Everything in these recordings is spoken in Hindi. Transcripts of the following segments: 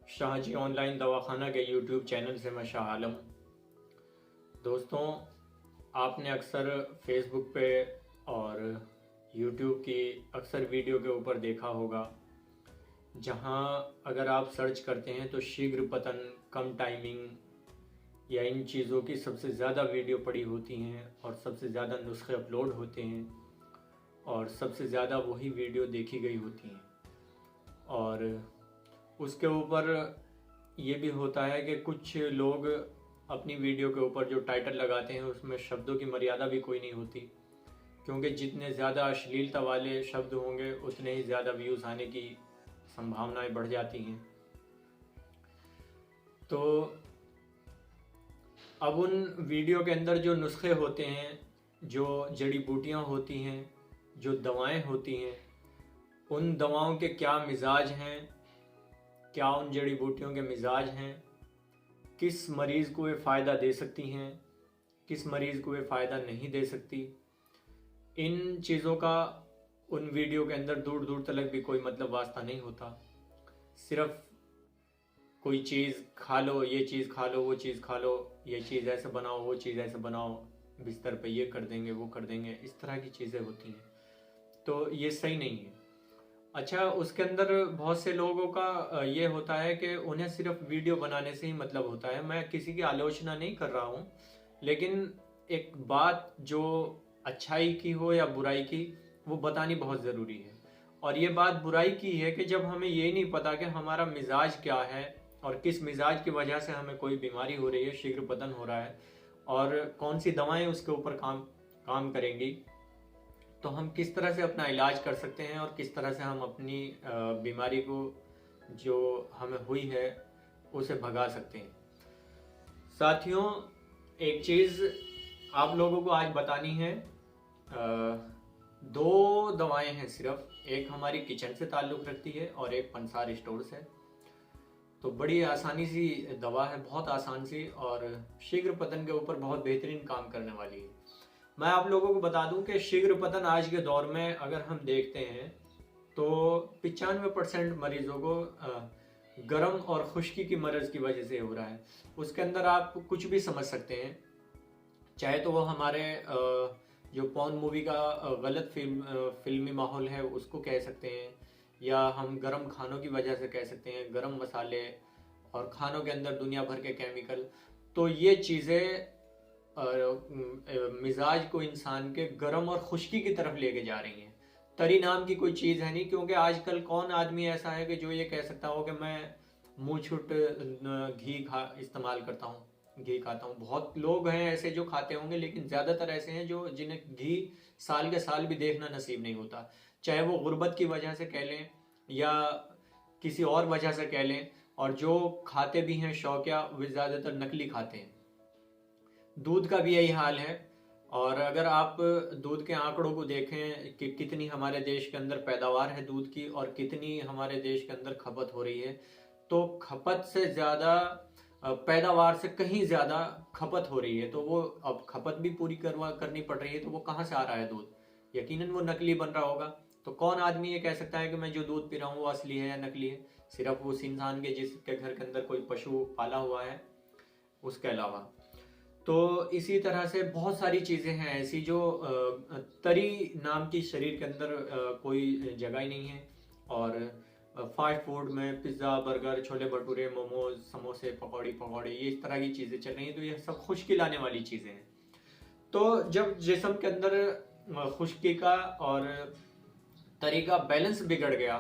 शाहजी ऑनलाइन दवाखाना के यूट्यूब चैनल से मैं शाह आलम। दोस्तों, आपने अक्सर फेसबुक पे और यूट्यूब की अक्सर वीडियो के ऊपर देखा होगा जहां अगर आप सर्च करते हैं तो शीघ्र पतन, कम टाइमिंग या इन चीज़ों की सबसे ज़्यादा वीडियो पड़ी होती हैं और सबसे ज़्यादा नुस्खे अपलोड होते हैं और सबसे ज़्यादा वही वीडियो देखी गई होती हैं। और उसके ऊपर ये भी होता है कि कुछ लोग अपनी वीडियो के ऊपर जो टाइटल लगाते हैं उसमें शब्दों की मर्यादा भी कोई नहीं होती, क्योंकि जितने ज़्यादा अश्लीलता वाले शब्द होंगे उतने ही ज़्यादा व्यूज़ आने की संभावनाएं बढ़ जाती हैं। तो अब उन वीडियो के अंदर जो नुस्खे होते हैं, जो जड़ी बूटियाँ होती हैं, जो दवाएं होती हैं, उन दवाओं के क्या मिजाज हैं, क्या उन जड़ी बूटियों के मिजाज हैं, किस मरीज़ को ये फ़ायदा दे सकती हैं, किस मरीज़ को ये फ़ायदा नहीं दे सकती, इन चीज़ों का उन वीडियो के अंदर दूर दूर तक भी कोई मतलब वास्ता नहीं होता। सिर्फ कोई चीज़ खा लो, ये चीज़ खा लो, वो चीज़ खा लो, ये चीज़ ऐसे बनाओ, वो चीज़ ऐसे बनाओ, बिस्तर पे ये कर देंगे, वो कर देंगे, इस तरह की चीज़ें होती हैं। तो ये सही नहीं है। अच्छा, उसके अंदर बहुत से लोगों का ये होता है कि उन्हें सिर्फ वीडियो बनाने से ही मतलब होता है। मैं किसी की आलोचना नहीं कर रहा हूँ, लेकिन एक बात जो अच्छाई की हो या बुराई की, वो बतानी बहुत ज़रूरी है। और ये बात बुराई की है कि जब हमें ये नहीं पता कि हमारा मिजाज क्या है और किस मिजाज की वजह से हमें कोई बीमारी हो रही है, शीघ्र पतन हो रहा है, और कौन सी दवाएं उसके ऊपर काम करेंगी, तो हम किस तरह से अपना इलाज कर सकते हैं और किस तरह से हम अपनी बीमारी को जो हमें हुई है उसे भगा सकते हैं। साथियों, एक चीज़ आप लोगों को आज बतानी है। दो दवाएं हैं सिर्फ, एक हमारी किचन से ताल्लुक़ रखती है और एक पंसार स्टोर से। तो बड़ी आसानी सी दवा है, बहुत आसान सी, और शीघ्र पतन के ऊपर बहुत बेहतरीन काम करने वाली है। मैं आप लोगों को बता दूं कि शीघ्र पतन आज के दौर में अगर हम देखते हैं तो 95% मरीजों को गर्म और खुश्की की मर्ज की वजह से हो रहा है। उसके अंदर आप कुछ भी समझ सकते हैं, चाहे तो वो हमारे जो पॉर्न मूवी का गलत फिल्मी माहौल है उसको कह सकते हैं, या हम गर्म खानों की वजह से कह सकते हैं, गर्म मसाले और खानों के अंदर दुनिया भर के केमिकल। तो ये चीज़ें मिजाज को इंसान के गर्म और खुश्की की तरफ लेके जा रही हैं। तरी नाम की कोई चीज़ है नहीं, क्योंकि आजकल कौन आदमी ऐसा है कि जो ये कह सकता हो कि मैं मुँह छुट घी इस्तेमाल करता हूँ, घी खाता हूँ। बहुत लोग हैं ऐसे जो खाते होंगे, लेकिन ज़्यादातर ऐसे हैं जो जिन्हें घी साल के साल भी देखना नसीब नहीं होता। चाहे वो गुर्बत की वजह से कह लें या किसी और वजह से कह लें, और जो खाते भी हैं शौकिया, वे ज़्यादातर नकली खाते हैं। दूध का भी यही हाल है। और अगर आप दूध के आंकड़ों को देखें कि कितनी हमारे देश के अंदर पैदावार है दूध की और कितनी हमारे देश के अंदर खपत हो रही है, तो खपत से ज़्यादा पैदावार से कहीं ज़्यादा खपत हो रही है। तो वो अब खपत भी पूरी करनी पड़ रही है, तो वो कहाँ से आ रहा है दूध? यकीनन वो नकली बन रहा होगा। तो कौन आदमी ये कह सकता है कि मैं जो दूध पी रहा हूँ वो असली है या नकली है? सिर्फ उस इंसान के जिसके घर के अंदर कोई पशु पाला हुआ है, उसके अलावा। तो इसी तरह से बहुत सारी चीज़ें हैं ऐसी जो तरी नाम की शरीर के अंदर कोई जगह ही नहीं है। और फास्ट फूड में पिज़्ज़ा, बर्गर, छोले भटूरे, मोमोज, समोसे, पकौड़ी ये इस तरह की चीज़ें चल रही हैं। तो ये सब खुश्की लाने वाली चीज़ें हैं। तो जब जिस्म के अंदर खुश्की का और तरी का बैलेंस बिगड़ गया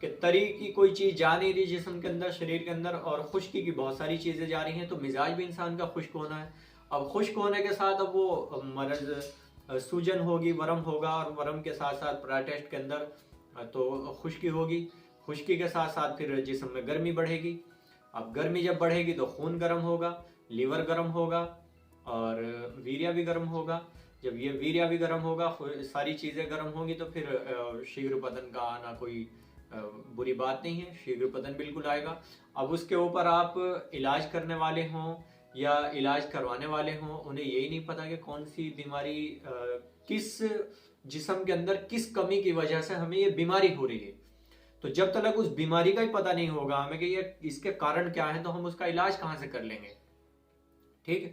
कि तरी की कोई चीज़ जा नहीं रही जिस्म के अंदर, शरीर के अंदर, और खुश्की की बहुत सारी चीज़ें जा रही हैं, तो मिजाज भी इंसान का खुश्क होना है। अब खुश्क होने के साथ अब वो मर्ज सूजन होगी, वरम होगा, और वरम के साथ साथ प्रोटेस्ट के अंदर तो खुश्की होगी। खुश्की के साथ साथ फिर जिस्म में गर्मी बढ़ेगी। अब गर्मी जब बढ़ेगी तो खून गर्म होगा, लीवर गर्म होगा और वीर्य भी गर्म होगा। जब ये वीर्य भी गर्म होगा, सारी चीज़ें गर्म होंगी, तो फिर शीघ्र पतन का आना कोई बुरी बात नहीं है। शीघ्र पतन बिल्कुल आएगा। अब उसके ऊपर आप इलाज करने वाले हों या इलाज करवाने वाले हों, उन्हें यही नहीं पता कि कौन सी बीमारी किस जिस्म के अंदर किस कमी की वजह से हमें ये बीमारी हो रही है। तो जब तक उस बीमारी का ही पता नहीं होगा हमें कि ये इसके कारण क्या है, तो हम उसका इलाज कहाँ से कर लेंगे। ठीक है,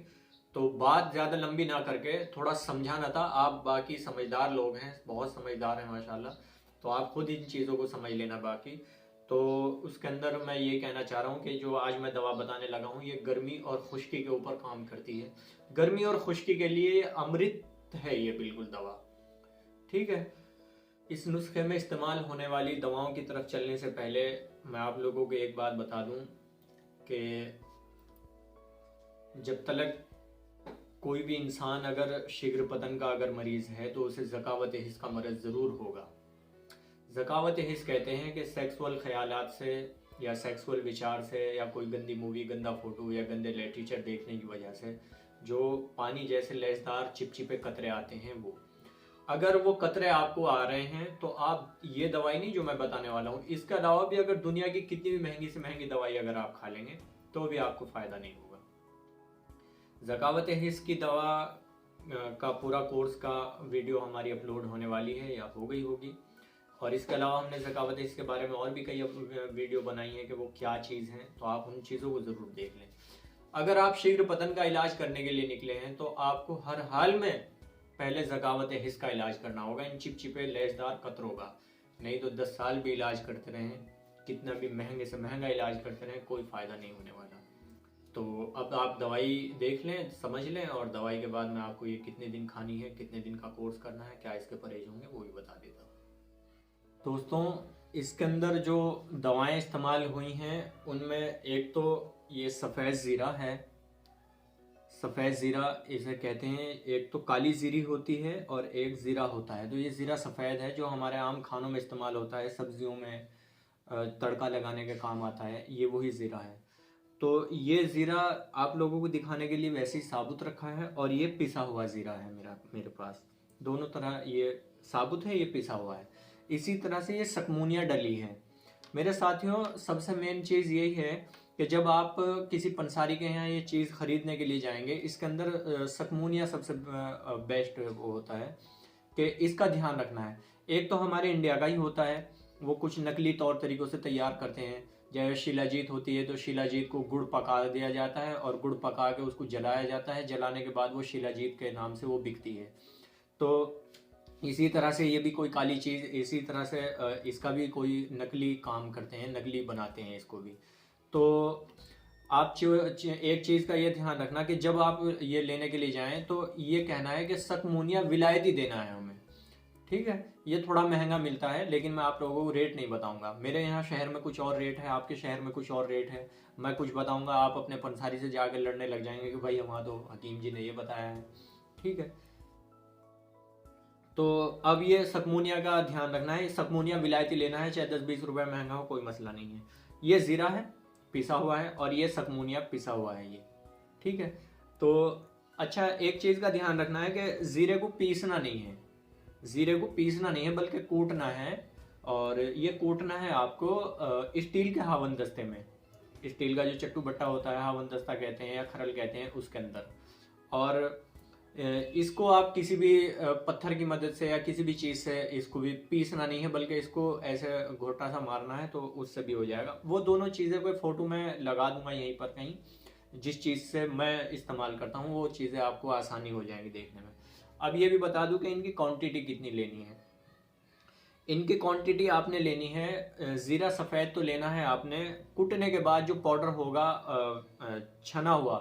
तो बात ज्यादा लंबी ना करके थोड़ा समझाना था। आप बाकी समझदार लोग हैं, बहुत समझदार हैं माशाल्लाह, तो आप खुद इन चीज़ों को समझ लेना बाकी। तो उसके अंदर मैं ये कहना चाह रहा हूँ कि जो आज मैं दवा बताने लगा हूँ ये गर्मी और खुश्की के ऊपर काम करती है। गर्मी और खुश्की के लिए अमृत है ये बिल्कुल दवा। ठीक है, इस नुस्खे में इस्तेमाल होने वाली दवाओं की तरफ चलने से पहले मैं आप लोगों को एक बात बता दूं कि जब तक कोई भी इंसान अगर शीघ्र पतन का अगर मरीज है तो उसे ज़कावत हिस्स का मरज ज़रूर होगा। ज़कावत हिस्स कहते हैं कि सेक्सुअल ख्यालात से या सेक्सुअल विचार से या कोई गंदी मूवी, गंदा फोटो या गंदे लिटरेचर देखने की वजह से जो पानी जैसे लैसदार चिपचिपे कतरे आते हैं, वो अगर वो कतरे आपको आ रहे हैं तो आप ये दवाई नहीं जो मैं बताने वाला हूँ, इसके अलावा भी अगर दुनिया की कितनी भी महंगी से महंगी दवाई अगर आप खा लेंगे तो भी आपको फ़ायदा नहीं होगा। ज़कावत हिस्स की दवा का पूरा कोर्स का वीडियो हमारी अपलोड होने वाली है या हो गई होगी, और इसके अलावा हमने ज़कावत हिस्स के बारे में और भी कई वीडियो बनाई है कि वो क्या चीज़ है, तो आप उन चीज़ों को ज़रूर देख लें। अगर आप शीघ्र पतन का इलाज करने के लिए निकले हैं तो आपको हर हाल में पहले ज़कावत हिस्स का इलाज करना होगा, इन चिपचिपे लैसदार कतरों का। नहीं तो 10 साल भी इलाज करते रहें, कितना भी महंगे से महंगा इलाज करते रहें, कोई फ़ायदा नहीं होने वाला। तो अब आप दवाई देख लें, समझ लें, और दवाई के बाद मैं आपको ये कितने दिन खानी है, कितने दिन का कोर्स करना है, क्या इसके परहेज होंगे, वो भी बता देता हूँ। दोस्तों, इसके अंदर जो दवाएं इस्तेमाल हुई हैं उनमें एक तो ये सफ़ेद ज़ीरा है। सफ़ेद ज़ीरा इसे कहते हैं, एक तो काली ज़ीरी होती है और एक ज़ीरा होता है। तो ये ज़ीरा सफ़ेद है जो हमारे आम खानों में इस्तेमाल होता है, सब्जियों में तड़का लगाने के काम आता है, ये वही ज़ीरा है। तो ये ज़ीरा आप लोगों को दिखाने के लिए वैसे ही साबुत रखा है, और ये पिसा हुआ ज़ीरा है मेरे पास। दोनों तरह ये साबुत है, ये पिसा हुआ है। इसी तरह से ये सकमूनिया डली है। मेरे साथियों, सबसे मेन चीज़ यही है कि जब आप किसी पंसारी के यहाँ ये चीज़ ख़रीदने के लिए जाएंगे, इसके अंदर सकमूनिया सबसे बेस्ट वो होता है कि इसका ध्यान रखना है। एक तो हमारे इंडिया का ही होता है, वो कुछ नकली तौर तरीक़ों से तैयार करते हैं। जैसे शिलाजीत होती है तो शिलाजीत को गुड़ पका दिया जाता है और गुड़ पका के उसको जलाया जाता है, जलाने के बाद वो शिलाजीत के नाम से वो बिकती है। तो इसी तरह से ये भी कोई काली चीज़, इसी तरह से इसका भी कोई नकली काम करते हैं, नकली बनाते हैं इसको भी। तो आप एक चीज़ का ये ध्यान रखना कि जब आप ये लेने के लिए जाएं तो ये कहना है कि सकमूनिया विलायती देना है हमें। ठीक है, ये थोड़ा महंगा मिलता है, लेकिन मैं आप लोगों को रेट नहीं बताऊंगा। मेरे यहाँ शहर में कुछ और रेट है, आपके शहर में कुछ और रेट है। मैं कुछ बताऊंगा, आप अपने पंसारी से जाकर लड़ने लग जाएंगे कि भाई हमारा तो हकीम जी ने ये बताया है। ठीक है, तो अब ये सकमूनिया का ध्यान रखना है। सकमूनिया विलायती लेना है, चाहे 10-20 रुपये महंगा हो, कोई मसला नहीं है। ये ज़ीरा है, पिसा हुआ है, और ये सकमूनिया पिसा हुआ है ये। ठीक है, तो अच्छा, एक चीज़ का ध्यान रखना है कि ज़ीरे को पीसना नहीं है, ज़ीरे को पीसना नहीं है बल्कि कूटना है। और ये कूटना है आपको स्टील के हावन दस्ते में, स्टील का जो चट्टू बट्टा होता है, हावन दस्ता कहते हैं या खरल कहते हैं, उसके अंदर। और इसको आप किसी भी पत्थर की मदद से या किसी भी चीज़ से इसको भी पीसना नहीं है, बल्कि इसको ऐसे घोटा सा मारना है, तो उससे भी हो जाएगा। वो दोनों चीज़ें कोई फ़ोटो में लगा दूंगा यहीं पर कहीं, जिस चीज़ से मैं इस्तेमाल करता हूँ वो चीज़ें आपको आसानी हो जाएगी देखने में। अब ये भी बता दूं कि इनकी क्वांटिटी कितनी लेनी है। इनकी क्वांटिटी आपने लेनी है, ज़ीरा सफ़ेद तो लेना है आपने, कुटने के बाद जो पाउडर होगा छना हुआ,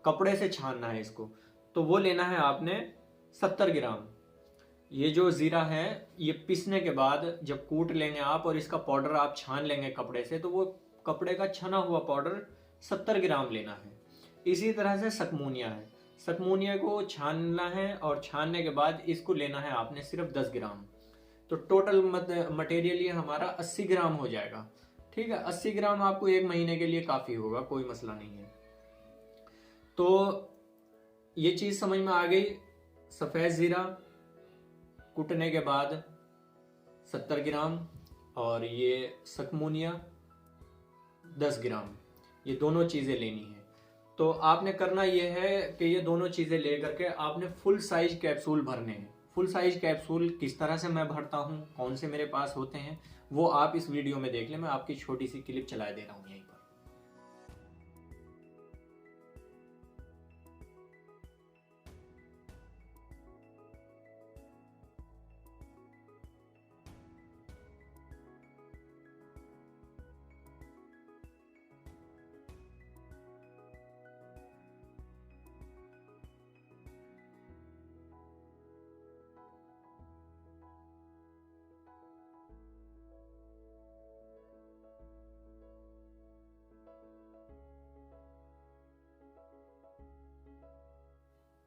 कपड़े से छानना है इसको, तो वो लेना है आपने 70 ग्राम। ये जो ज़ीरा है ये पीसने के बाद जब कूट लेंगे आप और इसका पाउडर आप छान लेंगे कपड़े से, तो वो कपड़े का छना हुआ पाउडर 70 ग्राम लेना है। इसी तरह से सकमूनिया है, सकमूनिया को छानना है और छानने के बाद इसको लेना है आपने सिर्फ 10 ग्राम। तो टोटल मटेरियल ये हमारा 80 ग्राम हो जाएगा। ठीक है, 80 ग्राम आपको 1 महीने के लिए काफ़ी होगा, कोई मसला नहीं है। तो ये चीज़ समझ में आ गई। सफ़ेद ज़ीरा कुटने के बाद 70 ग्राम और ये सकमूनिया 10 ग्राम, ये दोनों चीज़ें लेनी है। तो आपने करना ये है कि ये दोनों चीज़ें ले करके आपने फुल साइज कैप्सूल भरने हैं। फुल साइज कैप्सूल किस तरह से मैं भरता हूँ, कौन से मेरे पास होते हैं, वो आप इस वीडियो में देख लें। मैं आपकी छोटी सी क्लिप चला दे रहा हूँ यहीं पर।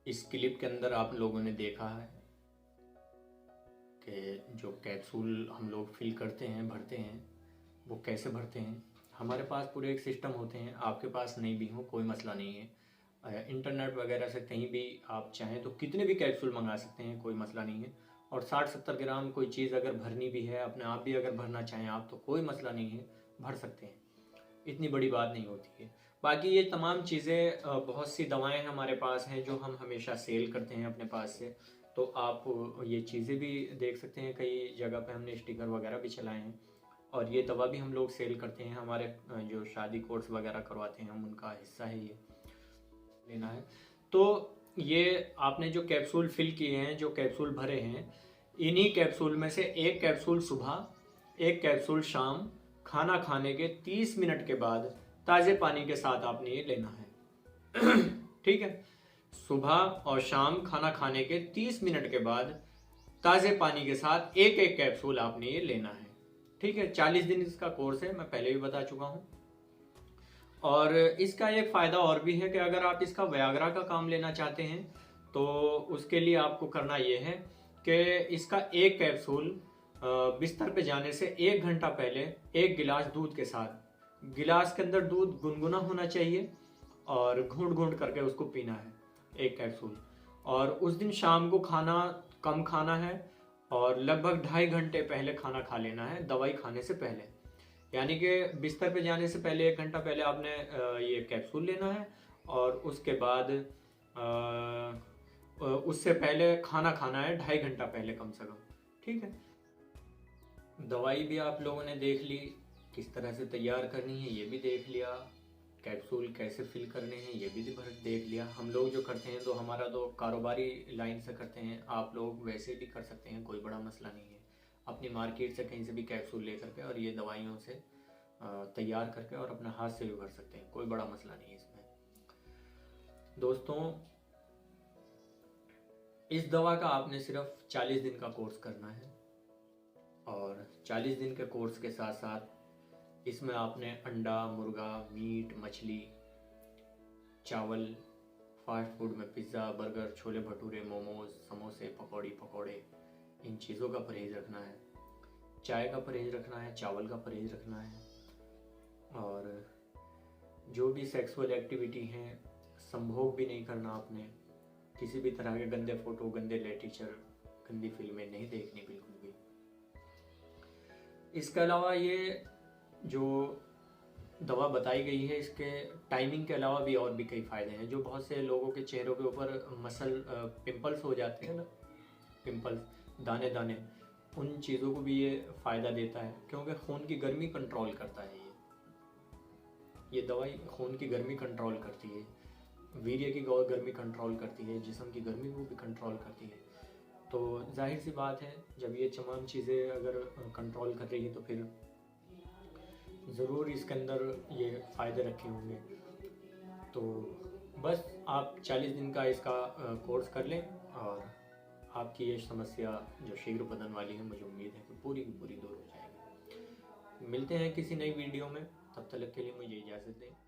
इस क्लिप के अंदर आप लोगों ने देखा है कि जो कैप्सूल हम लोग फिल करते हैं, भरते हैं, वो कैसे भरते हैं। हमारे पास पूरे एक सिस्टम होते हैं, आपके पास नहीं भी हो कोई मसला नहीं है। इंटरनेट वगैरह से कहीं भी आप चाहें तो कितने भी कैप्सूल मंगा सकते हैं, कोई मसला नहीं है। और 60-70 ग्राम कोई चीज़ अगर भरनी भी है, अपने आप भी अगर भरना चाहें आप, तो कोई मसला नहीं है, भर सकते हैं, इतनी बड़ी बात नहीं होती है। बाकी ये तमाम चीज़ें, बहुत सी दवाएं हमारे पास हैं जो हम हमेशा सेल करते हैं अपने पास से, तो आप ये चीज़ें भी देख सकते हैं। कई जगह पे हमने स्टिकर वगैरह भी चलाए हैं, और ये दवा भी हम लोग सेल करते हैं। हमारे जो शादी कोर्स वगैरह करवाते हैं हम, उनका हिस्सा है ये लेना है। तो ये आपने जो कैप्सूल फिल किए हैं, जो कैप्सूल भरे हैं, इन्हीं कैप्सूल में से एक कैप्सूल सुबह, एक कैप्सूल शाम, खाना खाने के 30 मिनट के बाद ताज़े पानी के साथ आपने ये लेना है। ठीक है, सुबह और शाम खाना खाने के 30 मिनट के बाद ताज़े पानी के साथ एक एक कैप्सूल आपने ये लेना है। ठीक है, 40 दिन इसका कोर्स है, मैं पहले भी बता चुका हूँ। और इसका एक फ़ायदा और भी है कि अगर आप इसका व्याग्रा का काम लेना चाहते हैं तो उसके लिए आपको करना ये है कि इसका एक कैप्सूल बिस्तर पे जाने से 1 घंटा पहले 1 गिलास दूध के साथ, गिलास के अंदर दूध गुनगुना होना चाहिए और घूंट घूंट करके उसको पीना है, एक कैप्सूल। और उस दिन शाम को खाना कम खाना है और लगभग 2.5 घंटे पहले खाना खा लेना है, दवाई खाने से पहले। यानी कि बिस्तर पे जाने से पहले 1 घंटा पहले आपने ये कैप्सूल लेना है, और उसके बाद उससे पहले खाना खाना है 2.5 घंटा पहले कम से कम। ठीक है, दवाई भी आप लोगों ने देख ली, किस तरह से तैयार करनी है ये भी देख लिया, कैप्सूल कैसे फिल करने हैं ये भी देख लिया। हम लोग जो करते हैं तो हमारा तो कारोबारी लाइन से करते हैं, आप लोग वैसे भी कर सकते हैं, कोई बड़ा मसला नहीं है। अपनी मार्केट से कहीं से भी कैप्सूल ले करके और ये दवाइयों से तैयार करके और अपने हाथ से भी भर सकते हैं, कोई बड़ा मसला नहीं है इसमें। दोस्तों, इस दवा का आपने सिर्फ 40 दिन का कोर्स करना है, और 40 दिन के कोर्स के साथ साथ इसमें आपने अंडा, मुर्गा, मीट, मछली, चावल, फास्ट फूड में पिज़्ज़ा, बर्गर, छोले भटूरे, मोमोज, समोसे, पकौड़े, इन चीज़ों का परहेज़ रखना है। चाय का परहेज़ रखना है, चावल का परहेज़ रखना है, और जो भी सेक्सुअल एक्टिविटी हैं संभोग भी नहीं करना आपने। किसी भी तरह के गंदे फ़ोटो, गंदे लिटरेचर, गंदी फिल्में नहीं देखनी बिल्कुल भी। इसके अलावा ये जो दवा बताई गई है, इसके टाइमिंग के अलावा भी और भी कई फ़ायदे हैं। जो बहुत से लोगों के चेहरों के ऊपर मसल पिंपल्स हो जाते हैं ना, पिंपल्स, दाने दाने, उन चीज़ों को भी ये फ़ायदा देता है, क्योंकि खून की गर्मी कंट्रोल करता है। ये दवाई खून की गर्मी कंट्रोल करती है, वीर्य की गर्मी कंट्रोल करती है, जिस्म की गर्मी को भी कंट्रोल करती है। तो जाहिर सी बात है, जब ये तमाम चीज़ें अगर कंट्रोल कर रही है तो फिर ज़रूर इसके अंदर ये फ़ायदे रखे होंगे। तो बस आप 40 दिन का इसका कोर्स कर लें, और आपकी ये समस्या जो शीघ्र बदलने वाली है, मुझे उम्मीद है कि पूरी की पूरी दूर हो जाएगी। मिलते हैं किसी नई वीडियो में, तब तक के लिए मुझे इजाज़त दें।